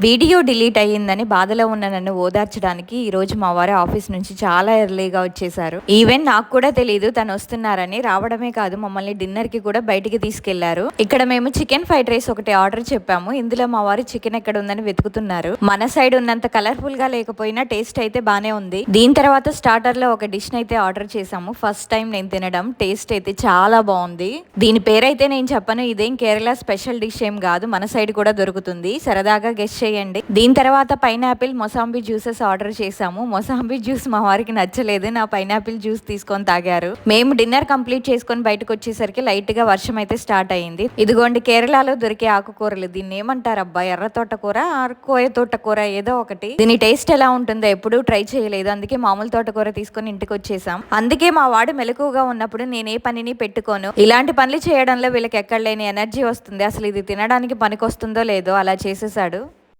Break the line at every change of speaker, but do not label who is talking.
Video delete అయ్యిందని బాధలో ఉన్న నన్ను ఓదార్చడానికి ఈ రోజు మా వారి ఆఫీస్ నుంచి చాలా ఎర్లీగా వచ్చేసారు. ఈవెన్ నాకు కూడా తెలియదు తను వస్తున్నారని. రావడమే కాదు, మమ్మల్ని డిన్నర్ కి కూడా బయటికి తీసుకెళ్లారు. ఇక్కడ మేము చికెన్ ఫ్రైడ్ రైస్ ఒకటి ఆర్డర్ చెప్పాము. ఇందులో మా వారి చికెన్ ఎక్కడ ఉందని వెతుకుతున్నారు. మన సైడ్ ఉన్నంత కలర్ఫుల్ గా లేకపోయినా టేస్ట్ అయితే బానే ఉంది. దీని తర్వాత స్టార్టర్ లో ఒక డిష్ అయితే ఆర్డర్ చేసాము. ఫస్ట్ టైం నేను తినడం. టేస్ట్ అయితే చాలా బాగుంది. దీని పేరైతే నేను చెప్పను. ఇదేం కేరళ స్పెషల్ డిష్ ఏం కాదు, మన సైడ్ కూడా దొరుకుతుంది. సరదాగా గెస్ట్ చేయండి. దీని తర్వాత పైనాపిల్ మొసాంబి జ్యూసెస్ ఆర్డర్ చేసాము. మొసాంబి జ్యూస్ మా వారికి నచ్చలేదు. నా పైనాపిల్ జ్యూస్ తీసుకొని తాగారు. మేము డిన్నర్ కంప్లీట్ చేసుకొని బయటకు వచ్చేసరికి లైట్ గా వర్షం అయితే స్టార్ట్ అయింది. ఇదిగోండి కేరళలో దొరికే ఆకుకూరలు. దీన్ని ఏమంటారు అబ్బా, ఎర్ర తోటకూర, కోయ తోటకూర, ఏదో ఒకటి. దీని టేస్ట్ ఎలా ఉంటుందో ఎప్పుడూ ట్రై చేయలేదు. అందుకే మామూలు తోటకూర తీసుకొని ఇంటికి వచ్చేసాం. అందుకే మా వాడు మెలకుగా ఉన్నప్పుడు నేను ఏ పనిని పెట్టుకోను. ఇలాంటి పనులు చేయడంలో వీళ్ళకి ఎక్కడ లేని ఎనర్జీ వస్తుంది. అసలు ఇది తినడానికి పనికొస్తుందో లేదో అలా చేసేసాడు.